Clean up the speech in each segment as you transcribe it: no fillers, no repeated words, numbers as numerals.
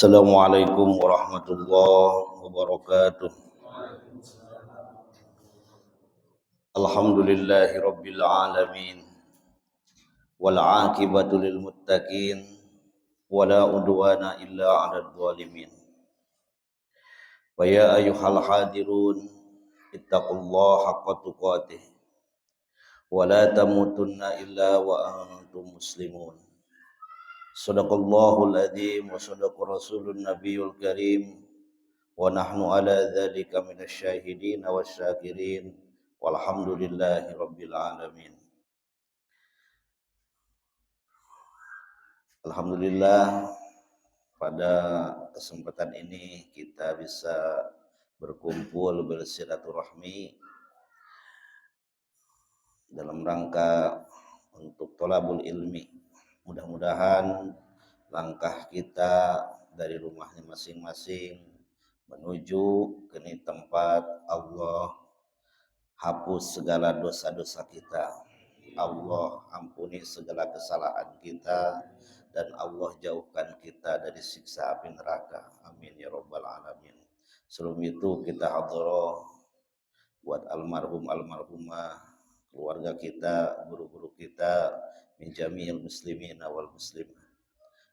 Assalamualaikum warahmatullahi wabarakatuh. Alhamdulillahi rabbil alamin. Wal aqibatu lil muttaqin. Wala udwana illa 'alal zalimin. Wa ya ayyuhal hadirun ittaqullaha haqqa tuqatih. Wa la tamutunna illa wa antum muslimun. Sadaqallahul adzim wa sadaqa rasulun nabiyul karim. Wa nahnu ala dzalika minasyahidin wasyakirin walhamdulillahi rabbil alamin. Alhamdulillah, pada kesempatan ini kita bisa berkumpul bersilaturahmi dalam rangka untuk thalabul ilmi. Mudah-mudahan langkah kita dari rumahnya masing-masing menuju ke tempat Allah hapus segala dosa-dosa kita, Allah ampuni segala kesalahan kita, dan Allah jauhkan kita dari siksa api neraka. Amin ya rabbal alamin. Sebelum itu kita hadroh buat almarhum almarhumah, keluarga kita, guru-guru kita, min jami'il muslimin wal muslimat.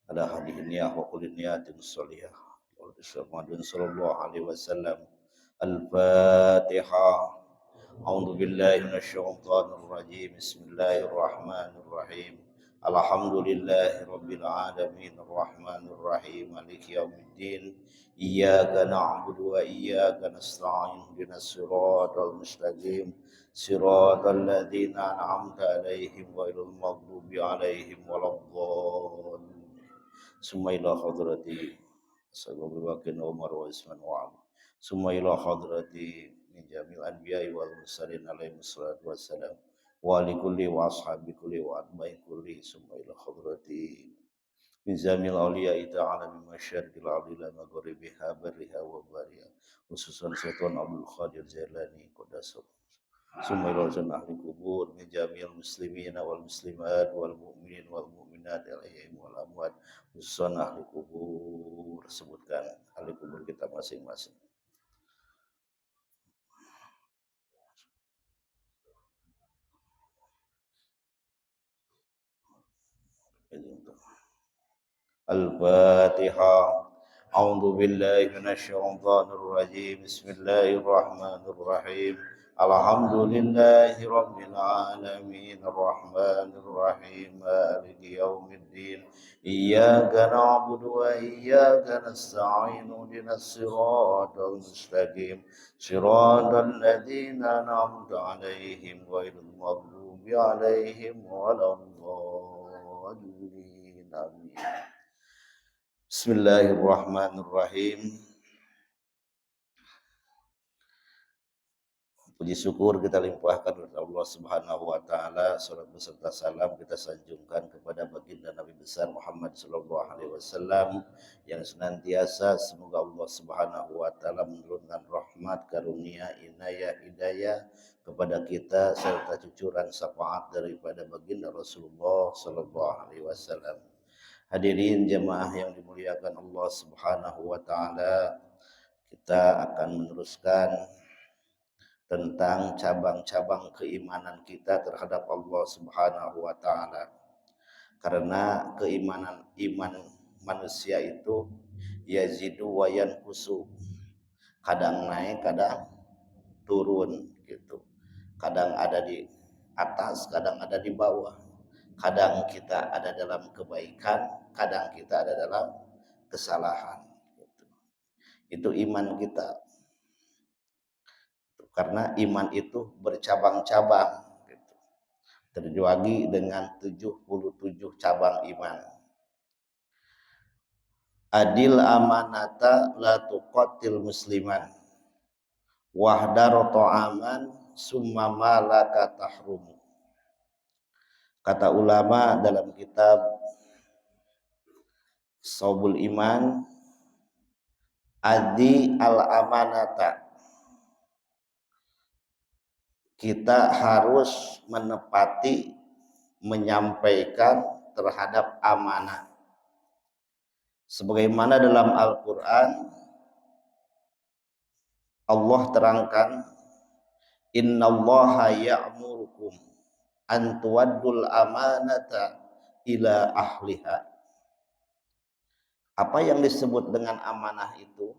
Ada hadiniyah wa kuliniyatin sholihah. Muhammadun sallallahu alaihi wasallam. Al-Fatihah. A'udzu billahi minasyaitonir rajim. Bismillahirrahmanirrahim. Alhamdulillahi rabbil alamin arrahmanir rahim maliki yaumiddin. Iyyaka na'budu wa iyyaka nasta'in. Ihdinas siratal mustaqim. Siratal ladzina an'amta 'alaihim ghairil maghdubi 'alaihim waladdallin. Summa ila hadrati sallallahu alaihi Umar wa Isman wa Ali. Summa ila hadrati min jamil anbiya'i wal mursalin alaihi wassalatu wassalam wa li kulli wa ashabi kulli wa atba'i kulli. Summa ila hadrati min jamil awliya'i ta'ala min masyarqil alila maghribiha barriha wa bariha khususan Sultan Abdul Qadir Jailani qadasa. Summa ila ahli kubur min jamil muslimina wal muslimat wal mu'minin wal mu'minat alaihim wal amwat. Khususan ahli kubur, sebutkan ahli kubur kita masing-masing. Al-Fatihah. A'udzu billahi minasyaitonir rajim. Bismillahirrahmanirrahim. Alhamdulillahi rabbil alamin arrahmanir rahim maliki yaumiddin. Iyyaka na'budu wa iyyaka nasta'in. Ihdinas siratal mustaqim. Siratal ladzina an'amta 'alaihim ghairil maghdubi 'alaihim waladdallin. Amin. Bismillahirrahmanirrahim. Puji syukur kita limpahkan kepada Allah Subhanahu wa taala, salat beserta salam kita sanjungkan kepada baginda Nabi besar Muhammad sallallahu alaihi wasallam yang senantiasa semoga Allah Subhanahu wa taala menurunkan rahmat, karunia, inayah, hidayah kepada kita serta cucuran syafaat daripada baginda Rasulullah sallallahu alaihi wasallam. Hadirin jemaah yang dimuliakan Allah Subhanahu wa taala, kita akan meneruskan tentang cabang-cabang keimanan kita terhadap Allah Subhanahu wa taala. Karena iman manusia itu yazidu wa yanqusu. Kadang naik, kadang turun gitu. Kadang ada di atas, kadang ada di bawah. Kadang kita ada dalam kebaikan, kadang kita ada dalam kesalahan. Itu iman kita. Karena iman itu bercabang-cabang. Terjuagi dengan 77 cabang iman. Adil amanata la tuqatil musliman. Wahdar ta'aman summa malaka tahrumu. Kata ulama dalam kitab Saubul Iman, adi al-amanata. Kita harus menepati, menyampaikan terhadap amanah. Sebagaimana dalam Al-Qur'an Allah terangkan, innallaha ya'murukum an tuwaddul amanata ila ahliha. Apa yang disebut dengan amanah itu?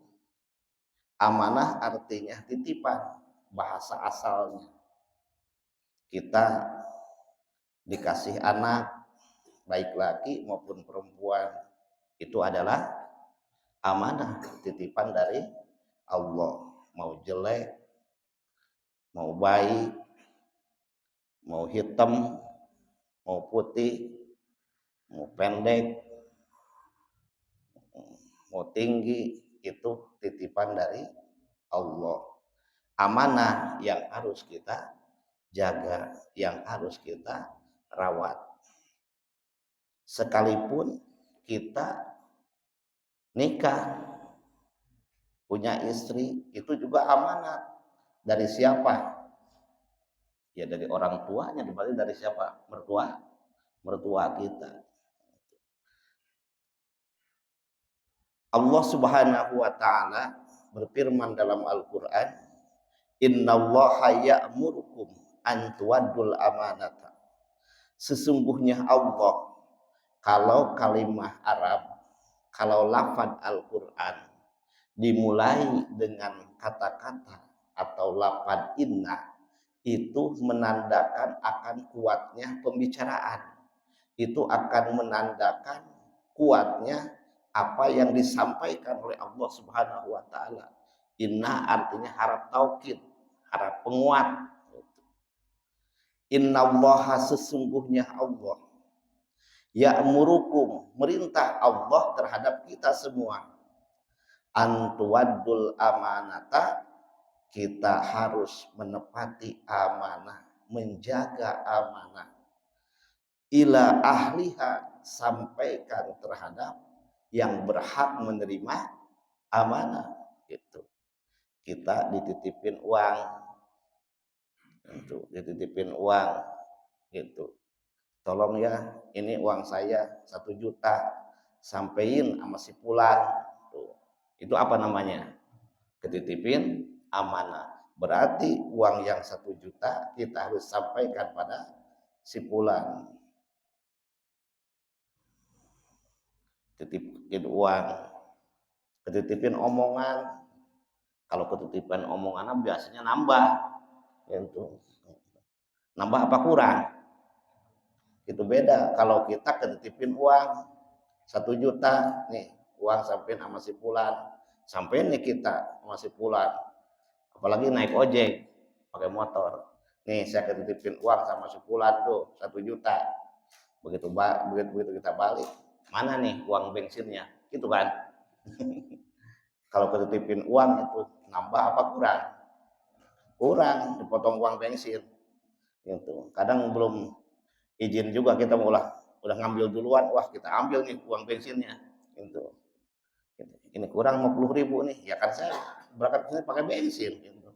Amanah artinya titipan, bahasa asalnya. Kita dikasih anak, baik laki maupun perempuan, itu adalah amanah, titipan dari Allah. Mau jelek, mau baik, mau hitam, mau putih, mau pendek, mau tinggi, itu titipan dari Allah. Amanah yang harus kita jaga, yang harus kita rawat. Sekalipun kita nikah, punya istri, itu juga amanat. Dari siapa? Ya dari orang tuanya, dibalik dari siapa? Mertua kita. Allah Subhanahu wa taala berfirman dalam Al-Qur'an, innallaha ya'murukum an tuwaddul amanata. Sesungguhnya Allah, kalau kalimah Arab, kalau lafaz Al-Qur'an dimulai dengan kata-kata atau lafaz inna, itu menandakan akan kuatnya pembicaraan. Itu akan menandakan kuatnya apa yang disampaikan oleh Allah Subhanahu wa taala. Inna artinya harap taukid, harap penguat. Innallaha sesungguhnya Allah, ya'murukum merintah Allah terhadap kita semua, antuwaddul amanata, kita harus menepati amanah, menjaga amanah, ila ahliha, sampaikan terhadap yang berhak menerima amanah. Gitu. Kita dititipin uang, dititipin uang, gitu. Tolong ya, ini uang saya 1 juta, sampein sama si Fulan. Tuh. Itu apa namanya? Ketitipin amanah. Berarti uang yang 1 juta kita harus sampaikan pada si Fulan. Titipin uang, ketitipin omongan. Kalau ketitipan omongan biasanya nambah, gitu. Nambah apa kurang? Itu beda. Kalau kita ketitipin uang 1 juta, nih uang sampein sama si Fulan, sampein nih kita sama si Fulan, apalagi naik ojek pakai motor, nih saya ketitipin uang sama si Fulan tuh 1 juta, begitu kita balik, mana nih uang bensinnya, gitu kan. Kalau ketitipin uang itu nambah apa kurang? Kurang, dipotong uang bensin, gitu. Kadang belum izin juga kita udah ngambil duluan, wah kita ambil nih uang bensinnya, gitu. Ini kurang 50.000 nih, ya kan saya berangkat sini pakai bensin, gitu.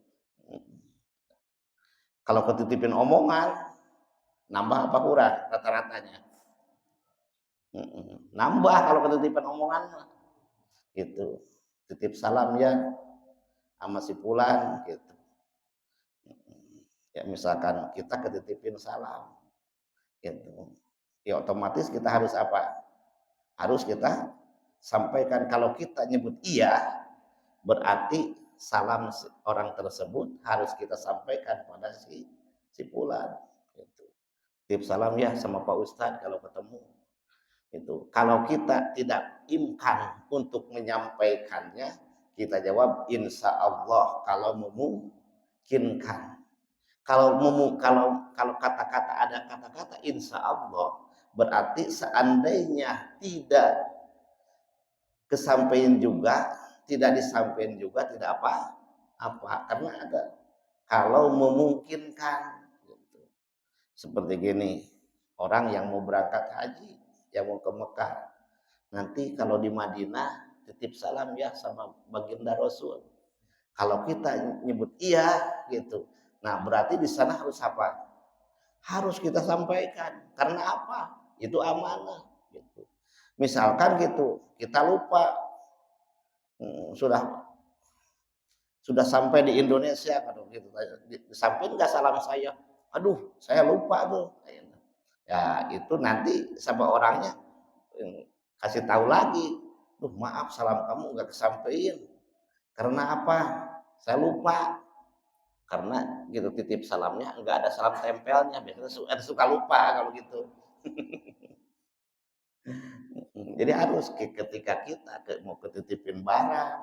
Kalau ketitipin omongan, nambah apa kurang rata-ratanya? Nambah kalau ketitipan omongan, gitu. Titip salam ya sama si Fulan, gitu. Ya misalkan kita ketitipin salam, gitu. Ya otomatis kita harus apa? Harus kita sampaikan. Kalau kita nyebut iya, berarti salam orang tersebut harus kita sampaikan pada si Fulan. Gitu. Titip salam ya sama Pak Ustadz kalau ketemu. Itu. Kalau kita tidak imkan untuk menyampaikannya, kita jawab insya Allah kalau memungkinkan. Kalau kata-kata ada kata-kata insya Allah, berarti seandainya tidak kesampaian juga, tidak disampaikan juga, tidak apa, karena ada kalau memungkinkan, gitu. Seperti gini, orang yang mau berangkat haji, yang mau ke Mekah, nanti kalau di Madinah titip salam ya sama baginda Rasul. Kalau kita nyebut iya, gitu, nah berarti di sana harus apa? Harus kita sampaikan, karena apa? Itu amanah, gitu. Misalkan gitu, kita lupa sudah sampai di Indonesia kan gitu. Disampaikan nggak salam saya, aduh saya lupa tuh. Ya itu nanti sama orangnya kasih tahu lagi, duh maaf salam kamu nggak kesampaian. Karena apa? Saya lupa. Karena gitu titip salamnya nggak ada salam tempelnya, biasanya suka lupa kalau gitu. Jadi harus ketika kita mau ketitipin barang,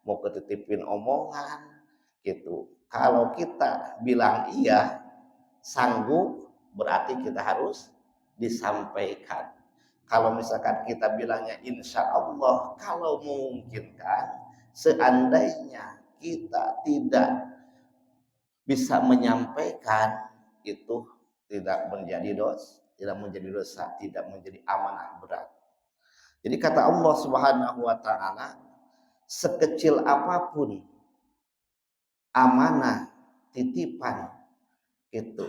mau ketitipin omongan, gitu. Kalau kita bilang iya, sanggup, berarti kita harus disampaikan. Kalau misalkan kita bilangnya insya Allah, kalau memungkinkan, seandainya kita tidak bisa menyampaikan, itu tidak menjadi dosa, tidak menjadi amanah berat. Jadi kata Allah Subhanahu wa taala, sekecil apapun amanah titipan itu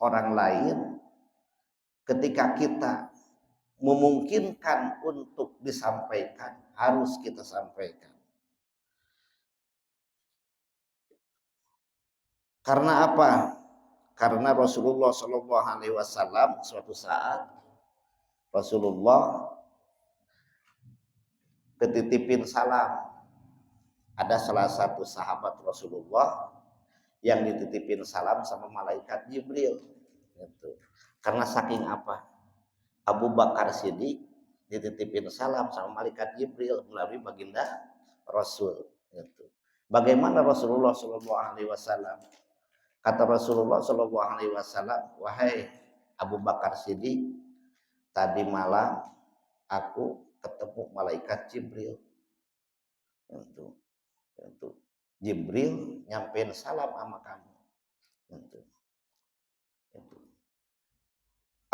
orang lain, ketika kita memungkinkan untuk disampaikan, harus kita sampaikan. Karena apa? Karena Rasulullah Shallallahu Alaihi Wasallam suatu saat Rasulullah ketitipin salam. Ada salah satu sahabat Rasulullah yang dititipin salam sama malaikat Jibril. Gitu. Karena saking apa? Abu Bakar Siddiq dititipin salam sama malaikat Jibril melalui baginda Rasul. Gitu. Bagaimana Rasulullah Shallallahu Alaihi Wasallam? Kata Rasulullah Shallallahu Alaihi Wasallam, wahai Abu Bakar Siddiq, tadi malam aku ketemu malaikat Jibril. Gitu. Gitu. Jibril nyampein salam sama kamu. Gitu. Gitu.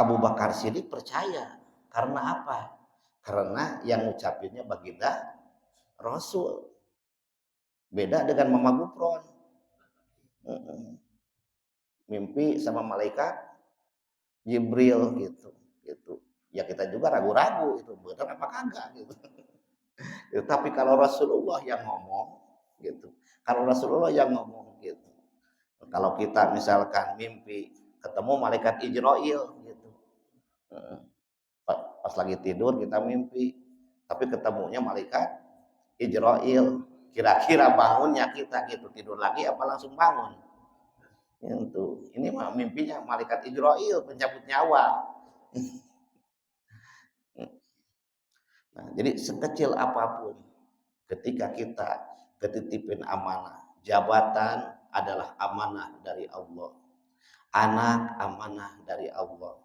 Abu Bakar Siddiq percaya. Karena apa? Karena yang ngucapinnya baginda Rasul. Beda dengan Mama Gufron. Mimpi sama malaikat Jibril gitu. Gitu. Ya kita juga ragu-ragu itu benar apa kagak gitu. Ya, tapi kalau Rasulullah yang ngomong gitu. Kalau Rasulullah yang ngomong gitu. Kalau kita misalkan mimpi ketemu malaikat Ijrail gitu. Pas lagi tidur kita mimpi, tapi ketemunya malaikat Ijrail. Kira-kira bangunnya kita gitu, tidur lagi apa langsung bangun? Itu. Ini mah mimpinya malaikat Ijrail pencabut nyawa. Nah, jadi sekecil apapun ketika kita ketitipin amanah, jabatan adalah amanah dari Allah. Anak amanah dari Allah.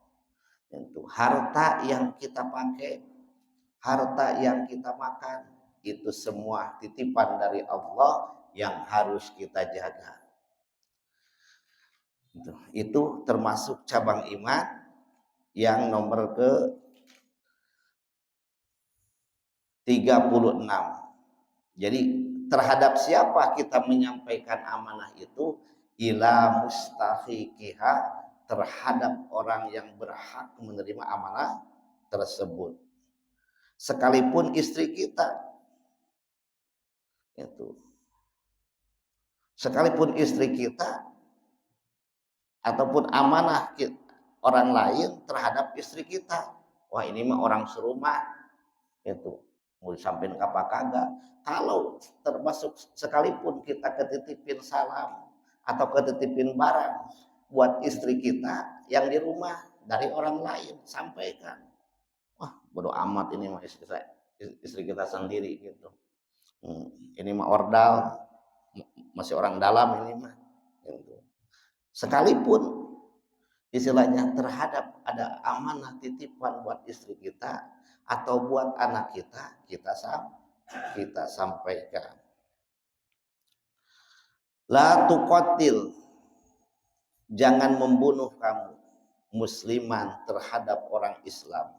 Itu harta yang kita pakai, harta yang kita makan, itu semua titipan dari Allah yang harus kita jaga. Itu termasuk cabang iman yang nomor ke 36. Jadi terhadap siapa kita menyampaikan amanah itu? Ila mustahiqiha, terhadap orang yang berhak menerima amanah tersebut. Sekalipun istri kita. Itu. Sekalipun istri kita ataupun amanah orang lain terhadap istri kita. Wah, ini mah orang serumah. Itu. Mau disampaikan apa kagak. Kalau termasuk sekalipun kita ketitipin salam atau ketitipin barang buat istri kita yang di rumah dari orang lain, sampaikan. Wah, bodo amat ini mah istri kita sendiri gitu. Ini mah ordal, masih orang dalam ini mah. Gitu. Sekalipun istilahnya terhadap ada amanah titipan buat istri kita atau buat anak kita, kita sampaikan. La tuqatil, jangan membunuh kamu musliman terhadap orang Islam.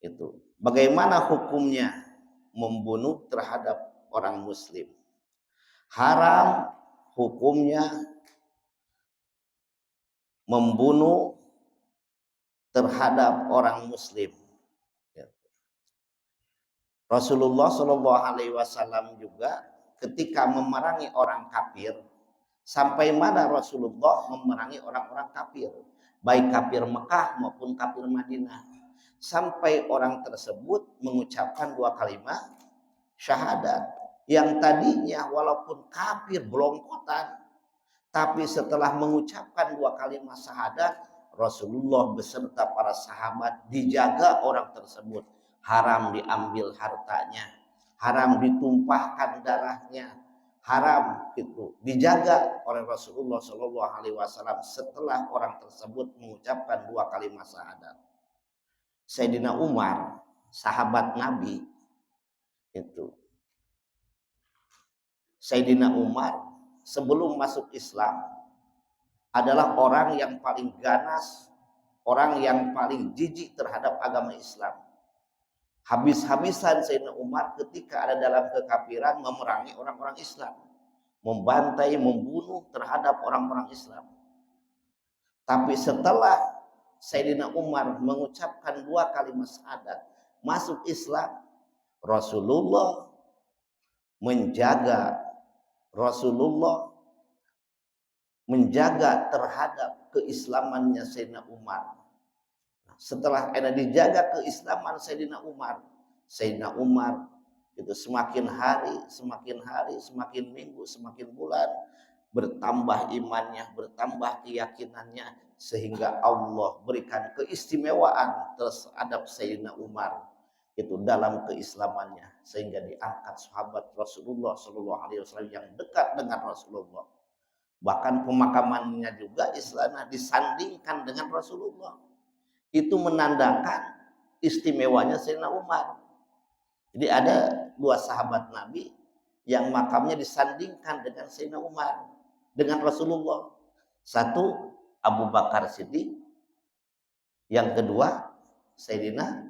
Itu. Bagaimana hukumnya membunuh terhadap orang muslim? Haram hukumnya membunuh terhadap orang muslim. Rasulullah Shallallahu Alaihi Wasallam juga ketika memerangi orang kafir, sampai mana Rasulullah memerangi orang-orang kafir, baik kafir Mekah maupun kafir Madinah, sampai orang tersebut mengucapkan dua kalimat syahadat, yang tadinya walaupun kafir belongkotan, tapi setelah mengucapkan dua kalimat syahadat, Rasulullah beserta para sahabat dijaga orang tersebut, haram diambil hartanya, haram ditumpahkan darahnya, haram itu dijaga oleh Rasulullah Shallallahu Alaihi Wasallam setelah orang tersebut mengucapkan dua kalimat syahadat. Sayyidina Umar, sahabat Nabi itu, Sayyidina Umar sebelum masuk Islam adalah orang yang paling ganas, orang yang paling jijik terhadap agama Islam. Habis-habisan Sayyidina Umar ketika ada dalam kekafiran memerangi orang-orang Islam, membantai, membunuh terhadap orang-orang Islam. Tapi setelah Sayyidina Umar mengucapkan dua kalimat syahadat, masuk Islam, Rasulullah menjaga terhadap keislamannya Sayyidina Umar. Setelah ada dijaga keislaman Sayyidina Umar itu semakin hari, semakin minggu, semakin bulan bertambah imannya, bertambah keyakinannya, sehingga Allah berikan keistimewaan terhadap Sayyidina Umar itu dalam keislamannya, sehingga diangkat sahabat Rasulullah Shallallahu Alaihi Wasallam yang dekat dengan Rasulullah. Bahkan pemakamannya juga istilahnya disandingkan dengan Rasulullah. Itu menandakan istimewanya Sayyidina Umar. Jadi ada dua sahabat Nabi yang makamnya disandingkan dengan Sayyidina Umar, dengan Rasulullah. Satu Abu Bakar Siddiq, yang kedua Sayyidina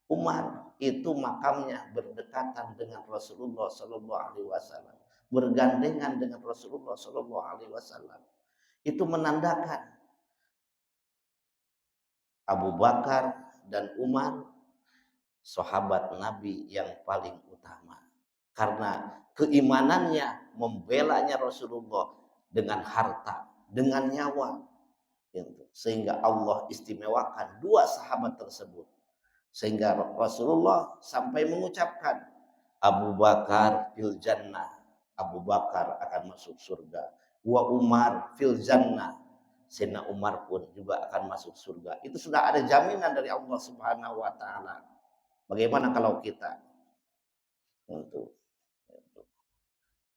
Umar. Itu makamnya berdekatan dengan Rasulullah Shallallahu Alaihi Wasallam, bergandengan dengan Rasulullah Shallallahu Alaihi Wasallam. Itu menandakan Abu Bakar dan Umar sahabat Nabi yang paling utama, karena keimanannya membelanya Rasulullah dengan harta, dengan nyawa, sehingga Allah istimewakan dua sahabat tersebut, sehingga Rasulullah sampai mengucapkan Abu Bakar fil jannah, Abu Bakar akan masuk surga, wa Umar fil jannah, Sayyidina Umar pun juga akan masuk surga. Itu sudah ada jaminan dari Allah Subhanahu wa taala. Bagaimana kalau kita?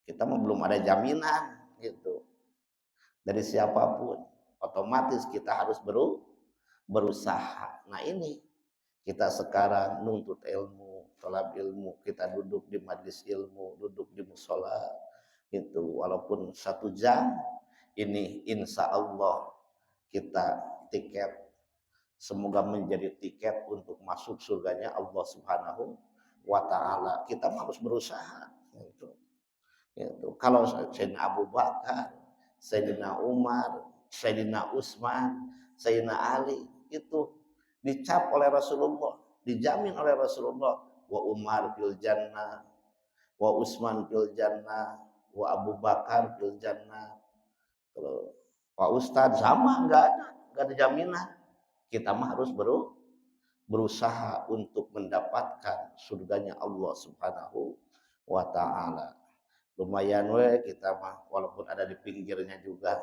Kita belum ada jaminan gitu dari siapapun. Otomatis kita harus berusaha. Nah ini kita sekarang nuntut ilmu, tolab ilmu, kita duduk di majlis ilmu, duduk di musola itu, walaupun 1 jam, ini insya Allah kita tiket, semoga menjadi tiket untuk masuk surganya Allah Subhanahu wa taala. Kita harus berusaha gitu. Kalau Sayyidina Abu Bakar, Sayyidina Umar, Sayyidina Utsman, Sayyidina Ali itu dicap oleh Rasulullah, dijamin oleh Rasulullah, wa Umar fil jannah, wa Utsman fil jannah, wa Abu Bakar fil jannah. Kalau Pak Ustadz sama nggak ada jaminan. Kita mah harus berusaha untuk mendapatkan surganya Allah Subhanahu wa taala. Lumayan kita mah walaupun ada di pinggirnya juga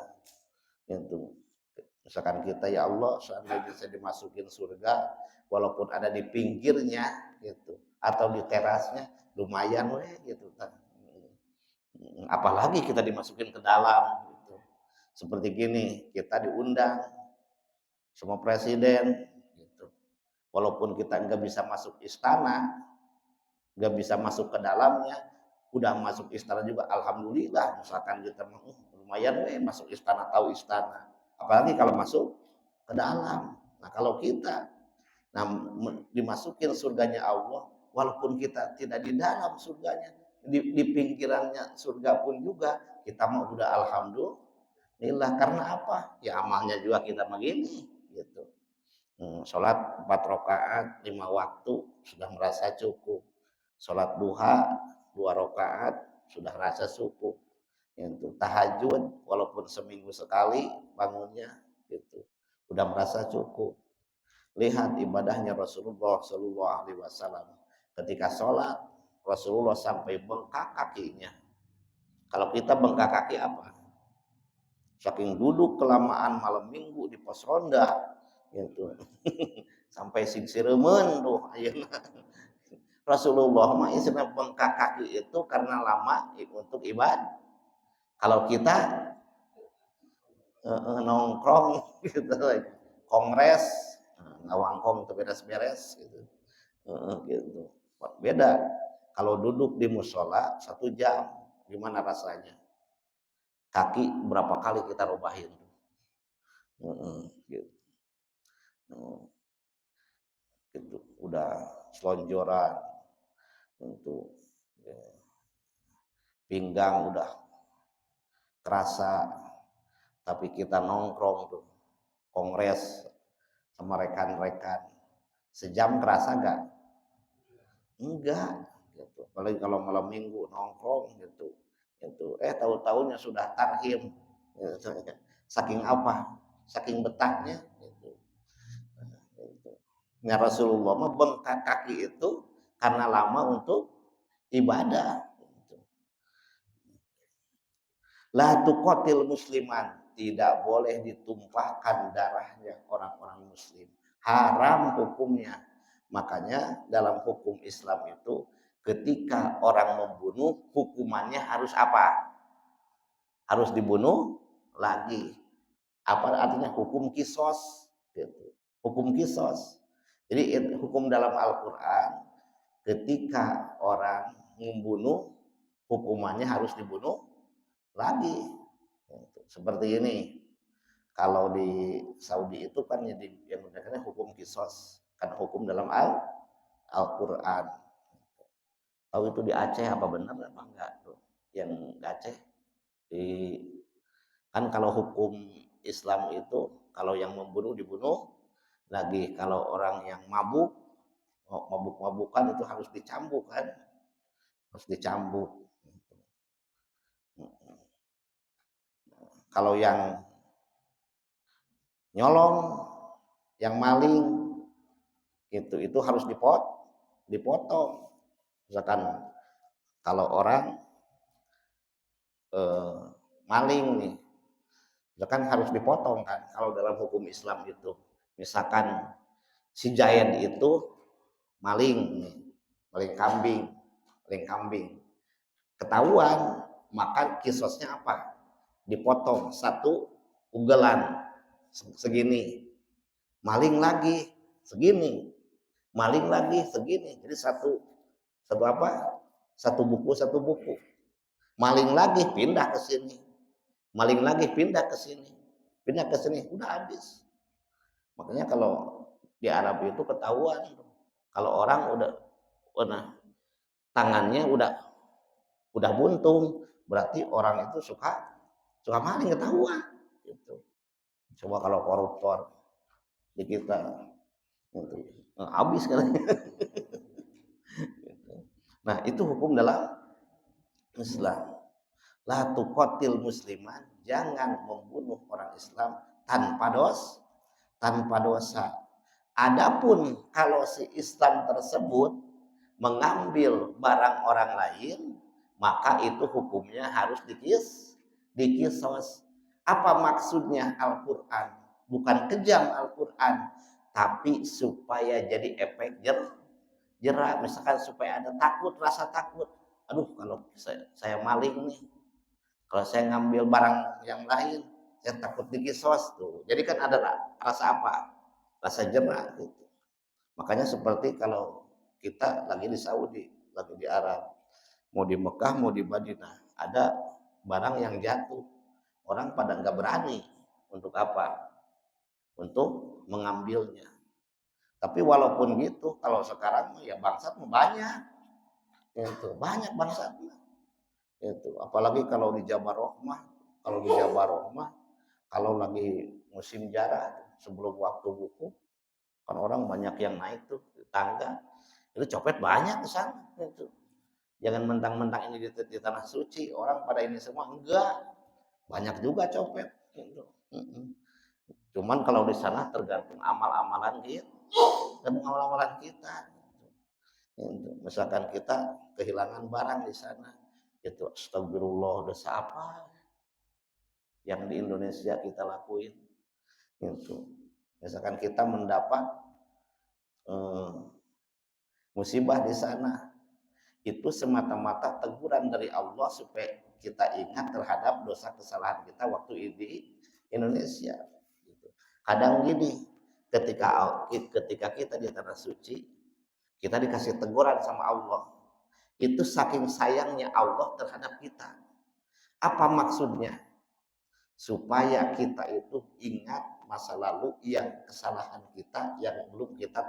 itu. Misalkan kita, ya Allah, seandainya bisa dimasukin surga walaupun ada di pinggirnya gitu, atau di terasnya, lumayan gitu kan. Apalagi kita dimasukin ke dalam gitu. Seperti gini, kita diundang sama presiden gitu. Walaupun kita nggak bisa masuk istana, nggak bisa masuk ke dalamnya, udah masuk istana juga alhamdulillah. Misalkan kita lumayan masuk istana, tahu istana. Apalagi kalau masuk ke dalam. Nah kalau kita dimasukin surganya Allah, walaupun kita tidak di dalam surganya, di pinggirannya surga pun juga, kita mau udah alhamdulillah. Karena apa? Ya amalnya juga kita begini gitu. Sholat 4 rakaat 5 waktu sudah merasa cukup. Sholat duha 2 rakaat sudah rasa cukup. Itu tahajud walaupun seminggu sekali bangunnya gitu. Udah merasa cukup. Lihat ibadahnya Rasulullah Shallallahu Alaihi Wasallam. Ketika sholat Rasulullah sampai bengkak kakinya. Kalau kita bengkak kaki apa? Saking duduk kelamaan malam minggu di pos ronda gitu. Sampai singsiremen tuh ayeuna. Rasulullah mah istilah bengkak kaki itu karena lama untuk ibadah. Kalau kita nongkrong gitu, kongres, ngawangkong tuh beres-beres gitu. Gitu. Beda. Kalau duduk di musola 1 jam, gimana rasanya? Kaki berapa kali kita rubahin? Gitu. Gitu. Udah selonjoran, untuk pinggang udah terasa, tapi kita nongkrong tuh kongres sama rekan-rekan, sejam kerasa nggak? Enggak gitu. Apalagi kalau malam minggu nongkrong gitu, tahu-tahunya sudah tarhim gitu. Saking apa, saking betahnya gitu. Gitu. Nah, Rasulullah mah bengkak kaki itu karena lama untuk ibadah gitu. La tuqatil musliman, tidak boleh ditumpahkan darahnya orang-orang muslim, haram hukumnya. Makanya dalam hukum Islam itu ketika orang membunuh hukumannya harus apa? Harus dibunuh lagi. Apa artinya hukum kisos gitu. Hukum kisos. Jadi hukum dalam Al-Qur'an ketika orang membunuh hukumannya harus dibunuh lagi. Seperti ini. Kalau di Saudi itu kan yang menggunakannya hukum kisos, kan hukum dalam Al-Qur'an. Tahu itu di Aceh apa benar apa enggak tuh? Yang di Aceh di kan kalau hukum Islam itu kalau yang membunuh dibunuh lagi, kalau orang yang mabuk-mabukan itu harus dicambuk kan, harus dicambuk. Kalau yang nyolong, yang maling itu harus dipotong. Misalkan kalau orang maling nih, misalkan harus dipotong kan. Kalau dalam hukum Islam itu, misalkan si Jayan itu maling nih, maling kambing, ketahuan, maka kisosnya apa? Dipotong satu ugelan segini, maling lagi segini, maling lagi segini, jadi satu apa? Satu buku, maling lagi pindah ke sini, maling lagi pindah ke sini, udah habis. Makanya kalau di Arab itu ketahuan kalau orang udah tangannya udah buntung, berarti orang itu suka maling, ketahuan gitu. Coba kalau koruptor di kita gitu, habis kan. Nah, itu hukum dalam Islam. La tuqatil musliman, jangan membunuh orang Islam tanpa dosa. Adapun kalau si Islam tersebut mengambil barang orang lain, maka itu hukumnya harus dikisos. Apa maksudnya Al-Quran? Bukan kejam Al-Quran, tapi supaya jadi efek jerak. Misalkan supaya ada rasa takut. Aduh, kalau saya maling nih, kalau saya ngambil barang yang lain, saya takut dikisos tuh. Jadi kan ada rasa apa? Rasa jerak gitu. Makanya seperti kalau kita lagi di Saudi, lagi di Arab, mau di Mekah, mau di Madinah, ada barang yang jatuh, orang pada nggak berani untuk apa? Untuk mengambilnya. Tapi walaupun gitu, kalau sekarang ya bangsat banyak, itu banyak bangsat. Itu apalagi kalau di Jabar Rohmah, kalau lagi musim jarak sebelum waktu buku, kan orang banyak yang naik tuh di tangga, Itu copet banyak di sana. Itu. Jangan mentang-mentang ini di tanah suci, orang pada ini semua enggak. Banyak juga copet. Gitu. Cuman kalau di sana tergantung amal-amalan gitu. Tergantung amal-amalan kita. Gitu. Misalkan kita kehilangan barang di sana, itu astagfirullah, dosa apa yang di Indonesia kita lakuin. Gitu. Misalkan kita mendapat musibah di sana, itu semata-mata teguran dari Allah supaya kita ingat terhadap dosa kesalahan kita waktu di Indonesia. Kadang gini, ketika kita di tanah suci, kita dikasih teguran sama Allah. Itu saking sayangnya Allah terhadap kita. Apa maksudnya? Supaya kita itu ingat masa lalu yang kesalahan kita yang belum kita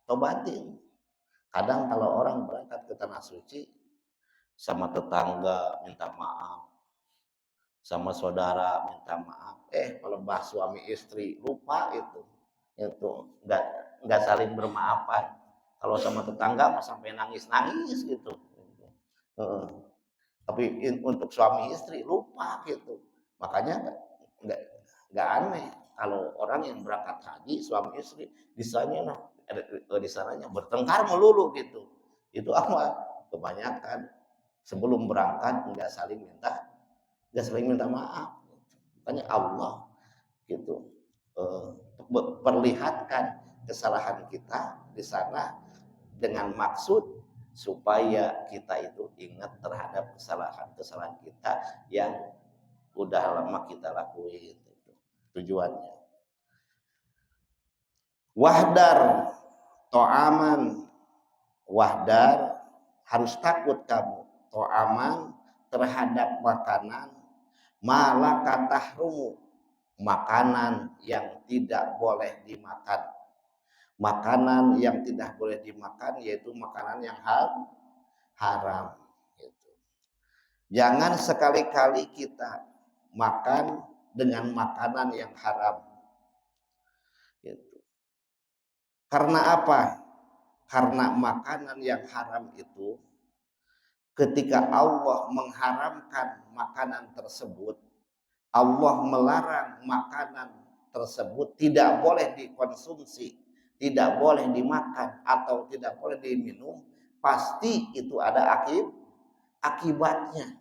tobatin. Kadang kalau orang berangkat ke tanah suci, sama tetangga minta maaf, sama saudara minta maaf, kalau bahas suami istri lupa itu nggak saling bermaafan. Kalau sama tetangga mah sampai nangis gitu. Tapi untuk suami istri lupa gitu. Makanya nggak aneh kalau orang yang berangkat haji suami istri di sananya bertengkar melulu gitu. Itu apa? Kebanyakan sebelum berangkat nggak saling minta maaf. Makanya Allah gitu perlihatkan kesalahan kita di sana dengan maksud supaya kita itu ingat terhadap kesalahan kita yang udah lama kita lakuin. Itu tujuannya. Wahdar harus takut kamu to'aman terhadap makanan malaka tahrumu, makanan yang tidak boleh dimakan. Makanan yang tidak boleh dimakan yaitu makanan yang haram. Gitu. Jangan sekali-kali kita makan dengan makanan yang haram. Gitu. Karena apa? Karena makanan yang haram itu ketika Allah mengharamkan makanan tersebut, Allah melarang makanan tersebut tidak boleh dikonsumsi, tidak boleh dimakan atau tidak boleh diminum, pasti itu ada akibatnya.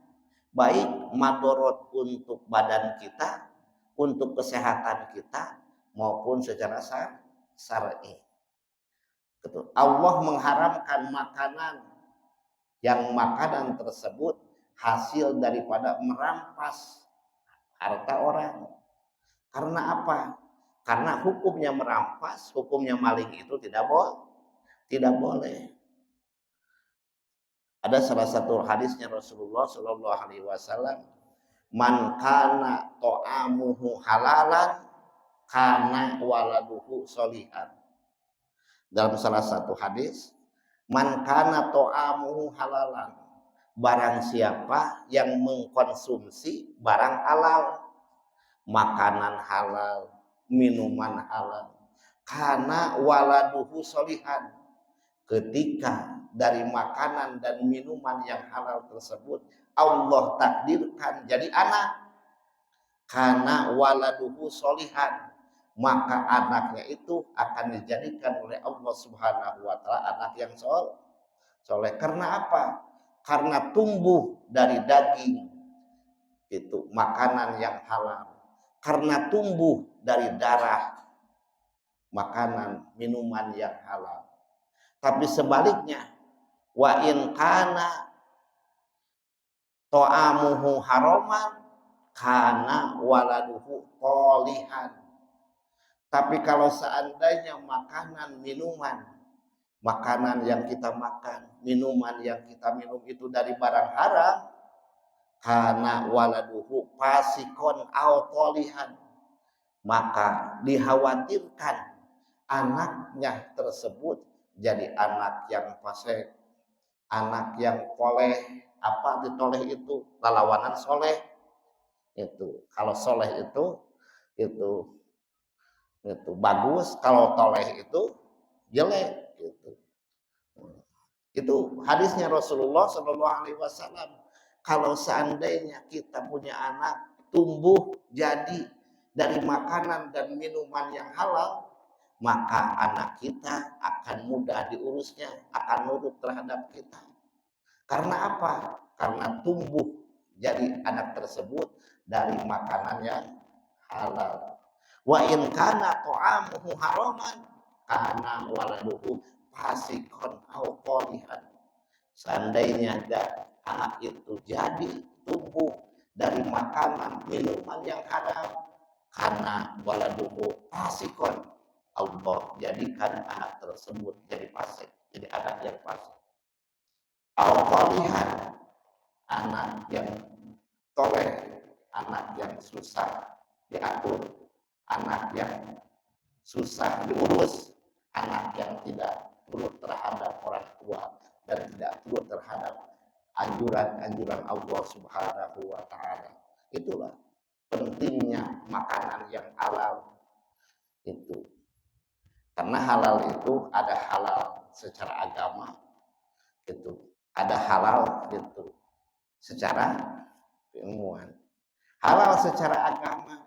Baik madorot untuk badan kita, untuk kesehatan kita, maupun secara syar'i. Allah mengharamkan makanan tersebut hasil daripada merampas harta orang. Karena apa? Karena hukumnya merampas, hukumnya maling itu tidak boleh. Ada salah satu hadisnya Rasulullah Shallallahu Alaihi Wasallam, man kana to'amuhu halalan, kana waladuhu solihan. Dalam salah satu hadis, man kana to'amuhu halalan, barang siapa yang mengkonsumsi barang halal, makanan halal, minuman halal, kana waladuhu solihan, ketika dari makanan dan minuman yang halal tersebut Allah takdirkan jadi anak, kana waladuhu solihan, maka anaknya itu akan dijadikan oleh Allah Subhanahu wa taala anak yang soleh. Karena apa? Karena tumbuh dari daging itu makanan yang halal, karena tumbuh dari darah makanan minuman yang halal. Tapi sebaliknya, wa in kana to'amuhu haraman, kana waladuhu tolihan. Tapi kalau seandainya makanan yang kita makan, minuman yang kita minum itu dari barang haram, kana waladuhu fasikon au tolihan, maka dikhawatirkan anaknya tersebut jadi anak yang fasik, anak yang toleh. Apa ditoleh itu? Lawanan soleh. Itu kalau soleh itu bagus, kalau toleh itu jelek gitu. Itu hadisnya Rasulullah Shallallahu Alaihi Wasallam. Kalau seandainya kita punya anak tumbuh jadi dari makanan dan minuman yang halal, maka anak kita akan mudah diurusnya, akan nurut terhadap kita. Karena apa? Karena tumbuh jadi anak tersebut dari makanan yang halal. Wa in kana ta'amuhu haraman kana waladuhu fasikon au qalihan. Seandainya anak itu jadi tumbuh dari makanan minuman yang haram, karena waladuhu fasikon, Allah jadikan anak tersebut jadi fasik, jadi anak yang fasik. Au qalihan, anak yang toleh, anak yang susah diatur, anak yang susah diurus, anak yang tidak turut terhadap orang tua dan tidak turut terhadap anjuran-anjuran Allah Subhanahu wa taala. Itulah pentingnya makanan yang halal itu. Karena halal itu ada halal secara agama gitu, ada halal gitu secara keilmuan. Halal secara agama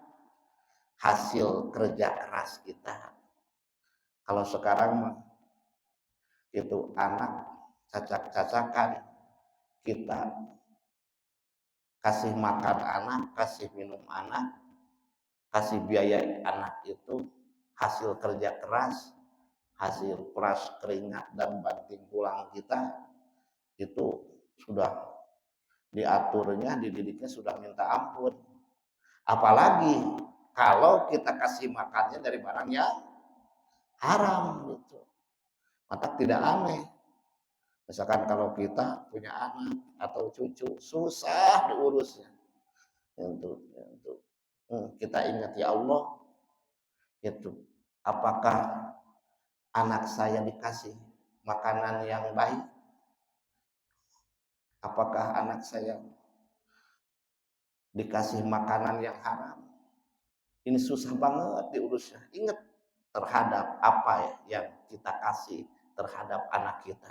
hasil kerja keras kita. Kalau sekarang mah itu anak cacak-cacakan, kita kasih makan anak, kasih minum anak, kasih biaya anak, itu hasil kerja keras, hasil peras keringat dan banting tulang kita. Itu sudah diaturnya, dididiknya sudah minta ampun. Apalagi kalau kita kasih makannya dari barang yang haram gitu, maka tidak aneh. Misalkan kalau kita punya anak atau cucu susah diurusnya, untuk kita ingat ya Allah, itu apakah anak saya dikasih makanan yang baik? Apakah anak saya dikasih makanan yang haram? Ini susah banget diurusnya. Ingat terhadap apa yang kita kasih terhadap anak kita,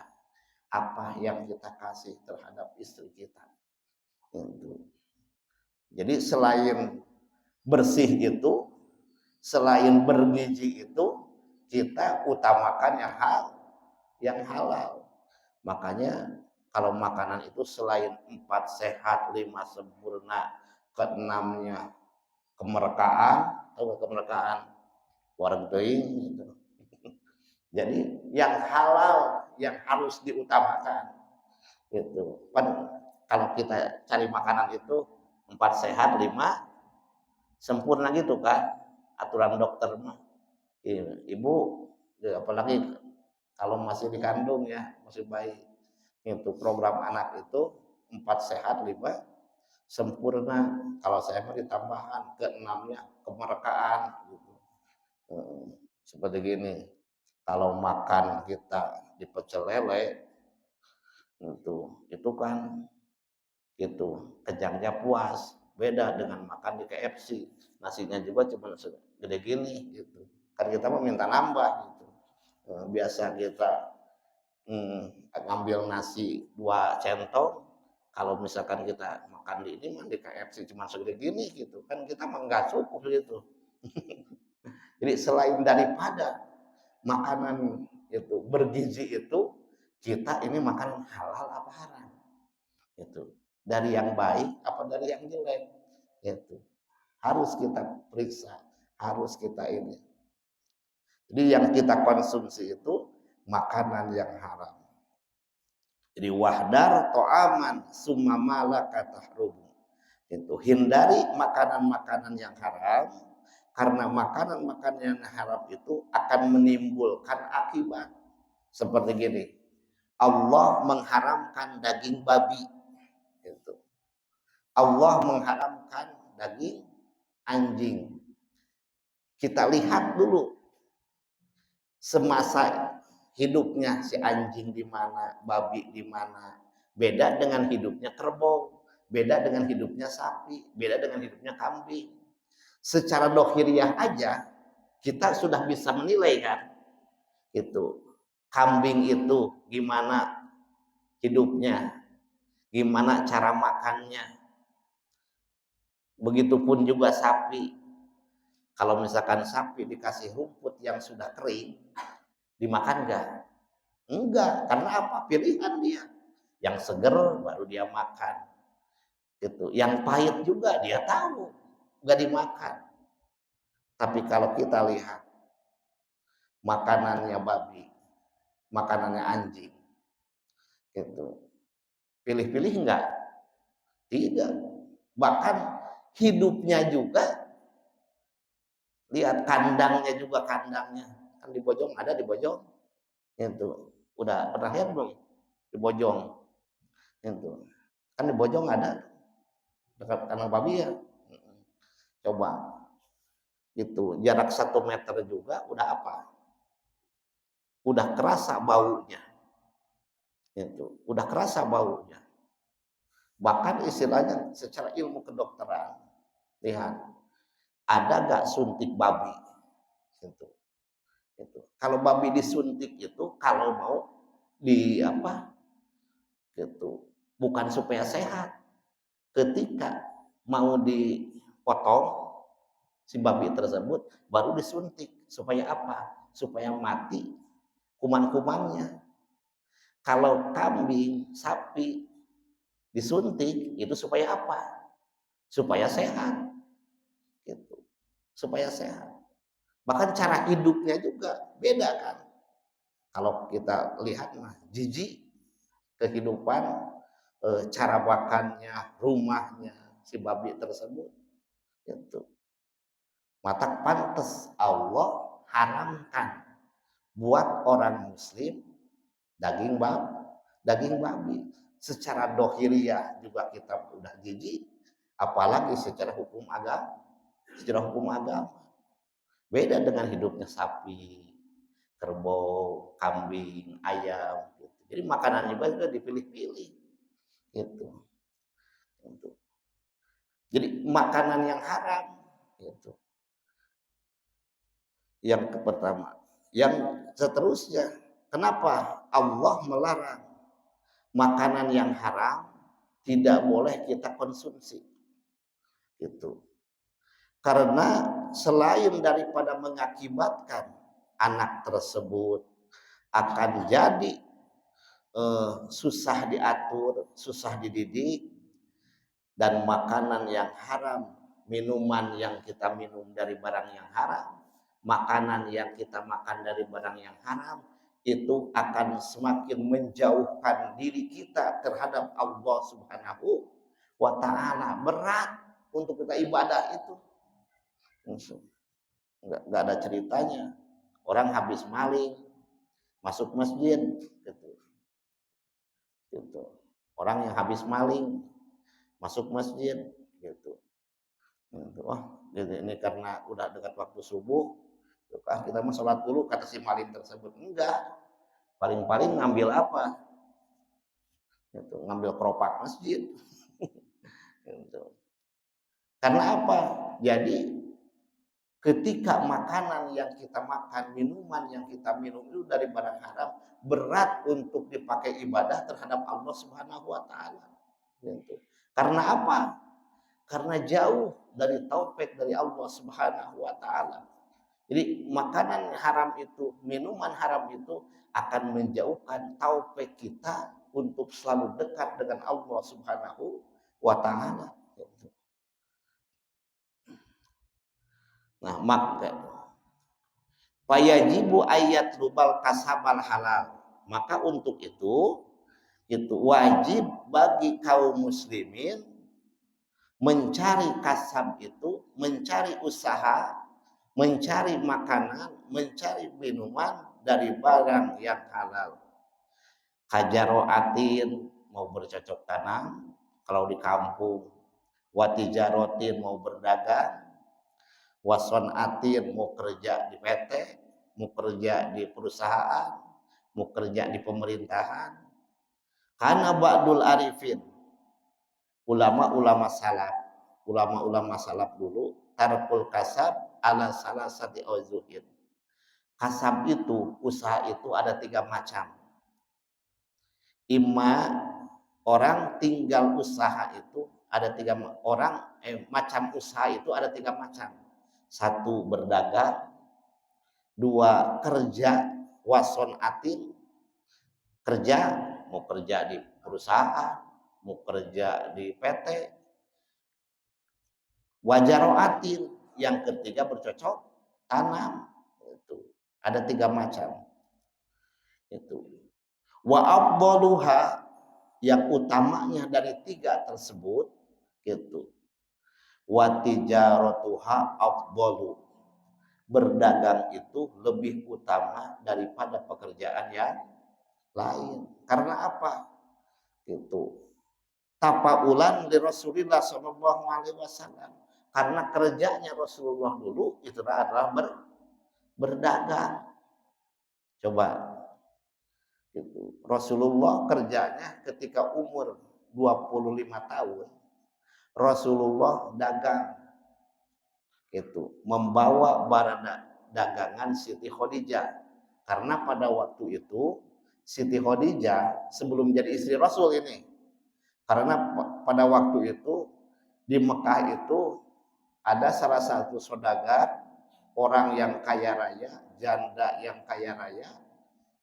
apa yang kita kasih terhadap istri kita. Jadi selain bersih itu, selain bergizi itu, kita utamakan yang halal. Makanya kalau makanan itu selain 4 sehat, 5 sempurna, ke-6-nya kemerdekaan, atau kemerdekaan warung teuing gitu. Jadi yang halal yang harus diutamakan itu. Kan kalau kita cari makanan itu 4 sehat, 5 sempurna gitu kan, aturan dokter mah. Ibu apalagi kalau masih dikandung ya, masih bayi, itu program anak itu 4 sehat, 5 sempurna. Kalau saya mah ditambahan ke-6-nya kemerdekaan gitu. Seperti gini, kalau makan kita di pecel lele itu kan itu kenyangnya puas, beda dengan makan di KFC, nasinya juga cuma segede gini gitu. Kan kita mau minta nambah gitu. Biasa kita ngambil nasi 2 centong, kalau misalkan kita makan di ini di KFC cuma segede gini gitu, kan kita mah nggak cukup gitu. Jadi selain daripada makanan itu bergizi itu, kita ini makan halal apa haram itu, dari yang baik apa dari yang jelek, itu harus kita periksa, harus kita ini. Jadi yang kita konsumsi itu makanan yang haram. Jadi wahdar to'aman sumamala katahrum, itu hindari makanan-makanan yang haram, karena makanan-makanan yang haram itu akan menimbulkan akibat. Seperti gini, Allah mengharamkan daging babi, gitu. Allah mengharamkan daging anjing. Kita lihat dulu semasa hidupnya si anjing di mana, babi di mana. Beda dengan hidupnya kerbau, beda dengan hidupnya sapi, beda dengan hidupnya kambing. Secara dohiriah aja kita sudah bisa menilai kan, itu kambing itu gimana hidupnya, gimana cara makannya. Begitupun juga sapi. Kalau misalkan sapi dikasih rumput yang sudah kering, dimakan enggak? Enggak, karena apa? Pilihan dia. Yang seger baru dia makan. Gitu. Yang pahit juga dia tahu, enggak dimakan. Tapi kalau kita lihat makanannya babi, makanannya anjing, gitu. Pilih-pilih enggak? Tidak. Bahkan hidupnya juga, lihat kandangnya juga, kandangnya kan di Bojong, ada di Bojong itu. Udah pernah lihat belum di Bojong itu? Kan di Bojong ada dekat kandang babi ya. Coba itu jarak 1 meter juga udah apa? Udah kerasa baunya. Itu udah kerasa baunya. Bahkan istilahnya secara ilmu kedokteran, lihat ada gak suntik babi itu. Itu kalau babi disuntik itu kalau mau di apa gitu, bukan supaya sehat. Ketika mau dipotong si babi tersebut baru disuntik supaya apa? Supaya mati kuman-kumannya. Kalau kambing, sapi disuntik itu supaya apa? Supaya sehat. Gitu. Supaya sehat. Bahkan cara hidupnya juga beda kan. Kalau kita lihat mah jijik kehidupan, cara makannya, rumahnya si babi tersebut. Itu. Maka pantas Allah haramkan buat orang muslim daging babi, daging babi. Secara dohiriyah juga kita udah jijik, apalagi secara hukum agama. Secara hukum agama beda dengan hidupnya sapi, kerbau, kambing, ayam. Gitu. Jadi makanan juga dipilih-pilih. Gitu. Jadi makanan yang haram. Gitu. Yang pertama. Yang seterusnya, kenapa Allah melarang makanan yang haram tidak boleh kita konsumsi? Gitu. Karena selain daripada mengakibatkan anak tersebut akan jadi susah diatur, susah dididik, dan makanan yang haram, minuman yang kita minum dari barang yang haram, makanan yang kita makan dari barang yang haram, itu akan semakin menjauhkan diri kita terhadap Allah Subhanahu wa Ta'ala. Berat untuk kita ibadah itu. Nggak ada ceritanya. Orang habis maling masuk masjid gitu. Gitu. Orang yang habis maling masuk masjid gitu. Wah, ini karena udah dekat waktu subuh, kita mau sholat dulu kata si maling tersebut. Enggak, paling-paling ngambil apa? Gitu. Ngambil keropak masjid. Gitu. Karena apa? Jadi ketika makanan yang kita makan, minuman yang kita minum itu dari barang haram, berat untuk dipakai ibadah terhadap Allah Subhanahu wa Ta'ala. Gitu. Karena apa? Karena jauh dari taufik dari Allah Subhanahu wa Ta'ala. Jadi makanan haram itu, minuman haram itu akan menjauhkan taufik kita untuk selalu dekat dengan Allah Subhanahu wa Ta'ala. Nah, maka fayajibu ayat lubal kasabal halal. Maka untuk itu wajib bagi kaum muslimin mencari kasab itu, mencari usaha, mencari makanan, mencari minuman dari barang yang halal. Kajaroatin mau bercocok tanam kalau di kampung, watijarotin mau berdagang, wason atin mau kerja di PT, mau kerja di perusahaan, mau kerja di pemerintahan. Karena ba'dul arifin, ulama-ulama salaf dulu, tarkul kasab ala salasati auzuhin. Kasab itu, usaha itu ada 3 macam. Ima orang tinggal usaha itu ada tiga orang, macam usaha itu ada tiga macam. Satu berdagang, dua kerja, wason atin, kerja, mau kerja di perusahaan, mau kerja di PT, wajaroatin, yang ketiga bercocok tanam. Itu ada tiga macam. Itu wa afdaluha, yang utamanya dari tiga tersebut gitu, wa tijaratuha afdalu, berdagang itu lebih utama daripada pekerjaan yang lain. Karena apa? Itu tapaulan di Rasulullah Shallallahu Alaihi Wasallam, karena kerjanya Rasulullah dulu itu adalah berdagang. Coba gitu. Rasulullah kerjanya ketika umur 25 tahun, Rasulullah dagang itu, membawa barang dagangan Siti Khadijah. Karena pada waktu itu Siti Khadijah sebelum jadi istri Rasul ini, karena pada waktu itu di Mekah itu ada salah satu saudagar, orang yang kaya raya, janda yang kaya raya,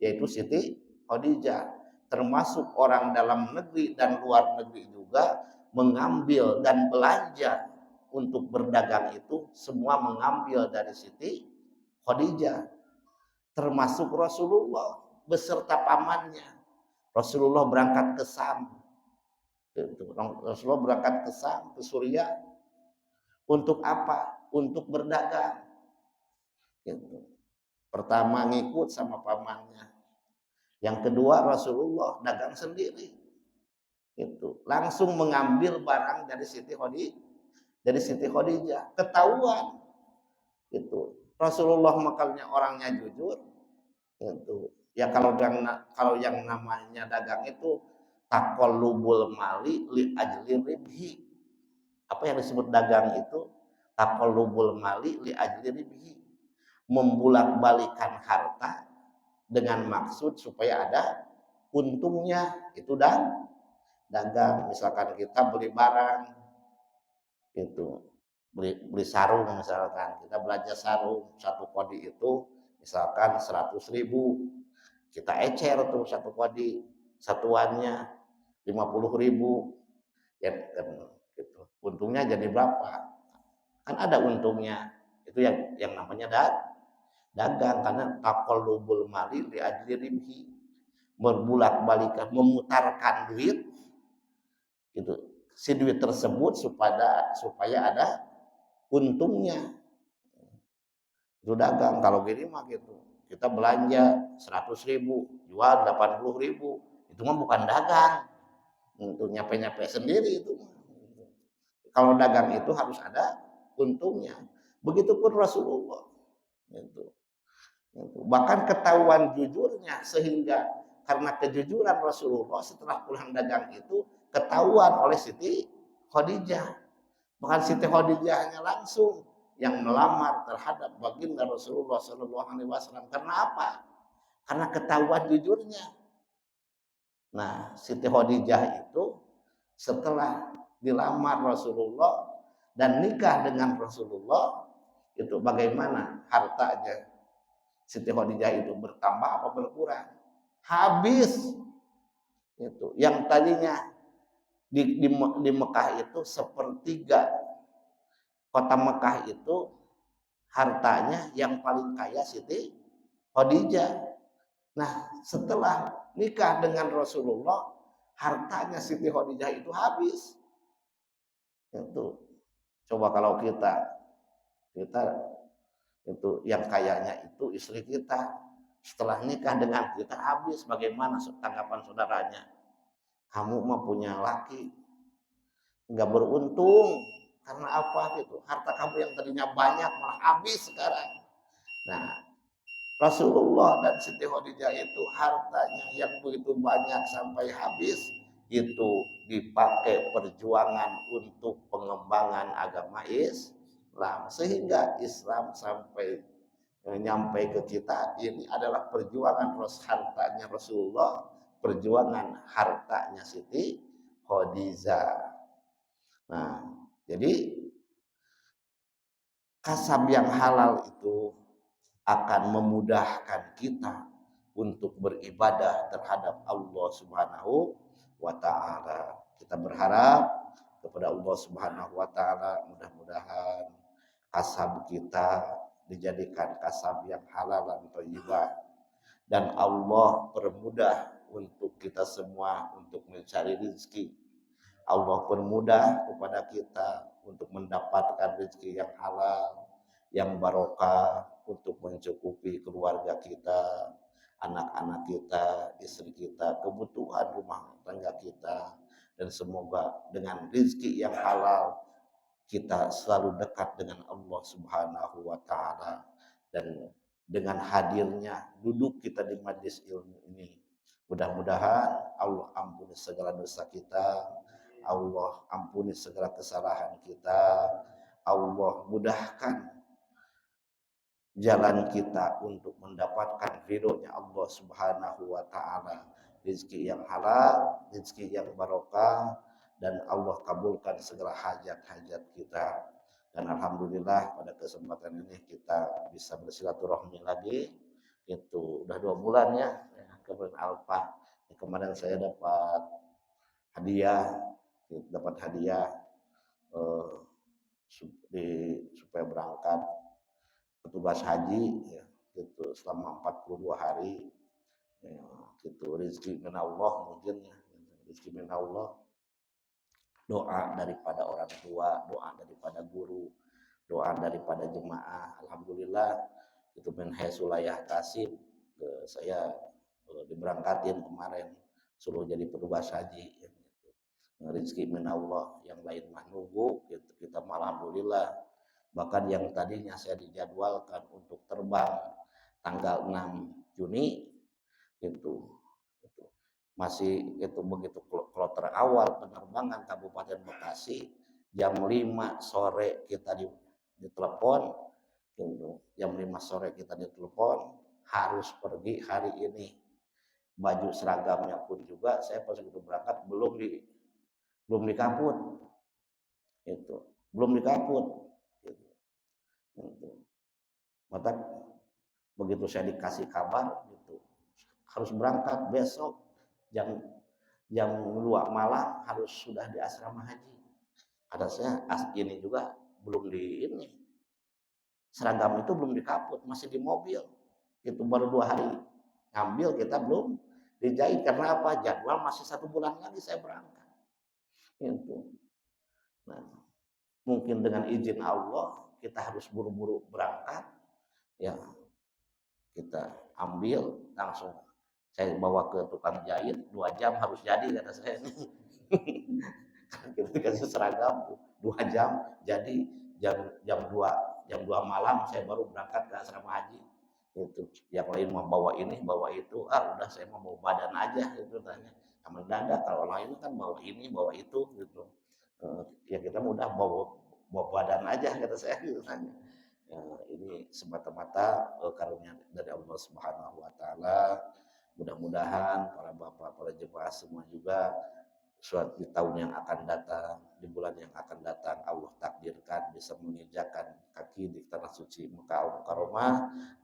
yaitu Siti Khadijah. Termasuk orang dalam negeri dan luar negeri juga mengambil dan belanja untuk berdagang itu semua mengambil dari Siti Khadijah. Termasuk Rasulullah beserta pamannya. Rasulullah berangkat ke Sam. Rasulullah berangkat ke Sam, ke Suriah. Untuk apa? Untuk berdagang. Gitu. Pertama ngikut sama pamannya. Yang kedua Rasulullah dagang sendiri. Itu langsung mengambil barang dari Siti Khadijah. Ketahuan. Itu Rasulullah makalnya orangnya jujur. Itu ya kalau yang namanya dagang itu taqallubul mali li ajli ribhi. Apa yang disebut dagang itu? Taqallubul mali li ajli ribhi. Membulak-balikan harta dengan maksud supaya ada untungnya. Itu dagang. Misalkan kita beli barang itu, beli sarung, misalkan kita belanja sarung satu kodi itu misalkan 100.000, kita ecer tuh satu kodi satuannya 50.000, ya kan, gitu. Untungnya jadi berapa? Kan ada untungnya. Itu yang namanya dagang. Karena taqallubul mali li ajli ribhi, berbulak-balikan, memutarkan duit gitu, si duit tersebut supaya ada untungnya. Itu dagang. Kalau gini mah gitu, kita belanja 100.000 jual 80.000, itu mah bukan dagang, untuk nyampe sendiri itu. Kalau dagang itu harus ada untungnya. Begitupun Rasulullah itu. Bahkan ketahuan jujurnya, sehingga karena kejujuran Rasulullah setelah pulang dagang itu ketahuan oleh Siti Khadijah. Bahkan Siti Khadijah hanya langsung yang melamar terhadap baginda Rasulullah Shallallahu Alaihi Wasallam. Karena apa? Karena ketahuan jujurnya. Nah, Siti Khadijah itu setelah dilamar Rasulullah dan nikah dengan Rasulullah, itu bagaimana hartanya Siti Khadijah itu bertambah apa berkurang? Habis. Itu yang tadinya di Mekah itu sepertiga kota Mekah itu hartanya yang paling kaya Siti Khadijah. Nah, setelah nikah dengan Rasulullah, hartanya Siti Khadijah itu habis. Itu coba kalau kita itu yang kayanya itu istri kita, setelah nikah dengan kita habis, bagaimana tanggapan saudaranya? Kamu mah punya laki nggak beruntung. Karena apa gitu? Harta kamu yang tadinya banyak malah habis sekarang. Nah, Rasulullah dan Siti Khadijah itu hartanya yang begitu banyak sampai habis itu dipakai perjuangan untuk pengembangan agama Islam, sehingga Islam sampai nyampe ke kita ini adalah perjuangan hartanya Rasulullah perjuangan hartanya Siti Khadijah. Nah, jadi kasab yang halal itu akan memudahkan kita untuk beribadah terhadap Allah Subhanahu wa taala. Kita berharap kepada Allah Subhanahu wa taala mudah-mudahan kasab kita dijadikan kasab yang halal dan thayyibah, dan Allah permudah untuk kita semua untuk mencari rezeki. Allah permudah kepada kita untuk mendapatkan rezeki yang halal, yang barokah untuk mencukupi keluarga kita, anak-anak kita, istri kita, kebutuhan rumah tangga kita, dan semoga dengan rezeki yang halal kita selalu dekat dengan Allah Subhanahu wa taala, dan dengan hadirnya duduk kita di majlis ilmu ini, mudah-mudahan Allah ampuni segala dosa kita, Allah ampuni segala kesalahan kita, Allah mudahkan jalan kita untuk mendapatkan ridhonya Allah Subhanahu wa taala, rezeki yang halal, rezeki yang barokah, dan Allah kabulkan segala hajat-hajat kita. Dan alhamdulillah pada kesempatan ini kita bisa bersilaturahmi lagi. Itu udah 2 bulan ya, kemarin Alfa. Kemarin saya hadiah dapat hadiah eh, supaya berangkat petugas haji ya, gitu selama 42 hari ya, gitu rezeki min Allah, mungkin ya, rezeki min Allah, doa daripada orang tua, doa daripada guru, doa daripada jemaah. Alhamdulillah itu min haisulayah tasib, saya diberangkatin kemarin suruh jadi petugas haji ya, gitu. Rezeki min Allah, yang lain mah nunggu gitu. Kita malah alhamdulillah, bahkan yang tadinya saya dijadwalkan untuk terbang tanggal 6 Juni itu masih itu begitu kloter awal penerbangan Kabupaten Bekasi jam 5 sore kita ditelepon gitu. Jam 5 sore kita ditelepon harus pergi hari ini. Baju seragamnya pun juga saya pas itu berangkat belum dikaput itu, belum dikaput gitu. Maka begitu saya dikasih kabar gitu, harus berangkat besok jam jam 2 malam harus sudah di asrama haji. Ada saya ini juga belum di ini, seragam itu belum dikaput, masih di mobil. Itu baru 2 hari ngambil, kita belum dijahit. Karena apa? Jadwal masih 1 bulan lagi saya berangkat. Itu. Nah, mungkin dengan izin Allah kita harus buru-buru berangkat. Ya, kita ambil langsung. Saya bawa ke tukang jahit, 2 jam harus jadi kata saya. Kita dikasih seragam 2 jam jadi, jam 2 malam saya baru berangkat ke asrama haji. Itu yang lain mau bawa ini bawa itu, udah saya mau bawa badan aja itu tanya. Sama mendadak, kalau lain kan bawa ini bawa itu gitu. Ya kita mudah bawa badan aja kata saya gitu tanya. Ya, ini semata-mata karunia dari Allah Subhanahu wa taala. Mudah-mudahan para bapak, para jemaah semua juga suatu di tahun yang akan datang, di bulan yang akan datang, Allah takdirkan bisa menginjakan kaki di tanah suci Mekah Al-Mukarramah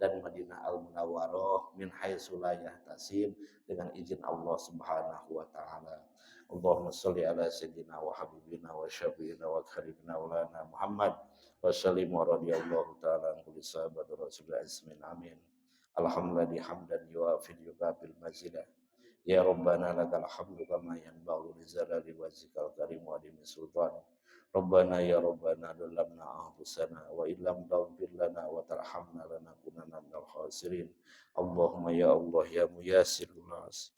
dan Madinah Al-Munawwarah min haitsu la yahtasib, dengan izin Allah Subhanahu wa taala. Allahumma shalli ala sayyidina wa habibina wa syafiina wa karibina ulana Muhammad wa sallim wa radhiyallahu ta'ala an kulli sahabat Rasulullah ismin amin. Alhamdulillah hamdan yuafi yuqabil mazidah. Ya Rabbana lakal hamdu kama yanbaghi li jalali wajhikal karim wa adimi sultan. Rabbana ya Rabbana dalamna anfusana wa illam taghfir lana wa tarhamna lanakunanna minal khasirin. Allahumma ya Allah ya muyassirul nas.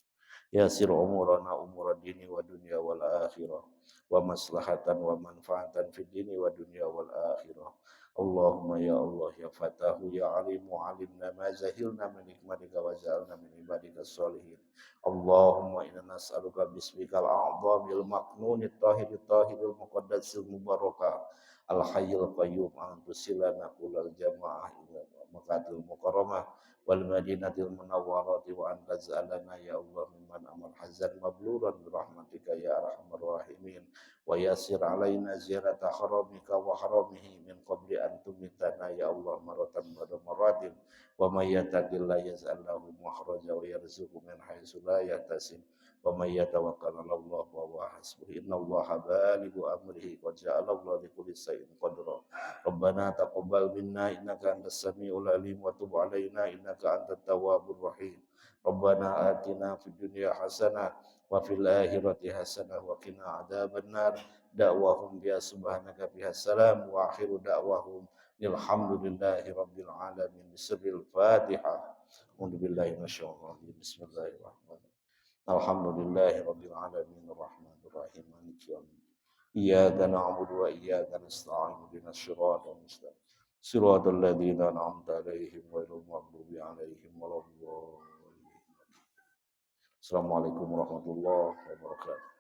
Yasir umurana umur dini wa dunya wal akhirah wa maslahatan wa manfaatan fid dini wa dunya wal akhirah. Allahumma ya Allah ya Fatahu ya Alimu alimna ma zahilna min hikmatika wa ja'alna min ibadika sholihin. Allahumma inna nas'aluka bismikal a'zamil maknunit tahiril tahiril muqaddasil mubarakah al hayyul qayyum an tusilana kulal jamaah ila maqatil mukarramah والمدينة المنورة وأن تجعلنا يا الله ممن أمر حزن مبلورا برحمتك يا أرحم الراحمين ويسر علينا زيارة حرمك وحرمه من قبل أن تمتنا يا الله مرة بعد مرات ومن يتق الله يجعل له مخرجا ويرزقه من حيث لا يحتسب ومن يتوكل على الله وهو حسبه إن الله بالغ أمره قد جعل الله لكل شيء قدرا ربنا تقبل منا إنك أنت السميع العليم وتب علينا إنك أنت التواب الرحيم ربنا آتنا في الدنيا حسنة وفي الآخرة حسنة وقنا عذاب النار دعواهم بها سبحانك بها السلام وآخر دعواهم الحمد لله رب العالمين بسر الفاتحة أعوذ بالله من الشيطان الرجيم بسم الله الرحمن الرحيم الحمد لله رب العالمين الرحمن الرحيم مالك يوم الدين إياك نعبد وإياك نستعين اهدنا الصراط المستقيم صراط الذين أنعمت عليهم غير المغضوب عليهم ولا الضالين السلام عليكم ورحمة الله وبركاته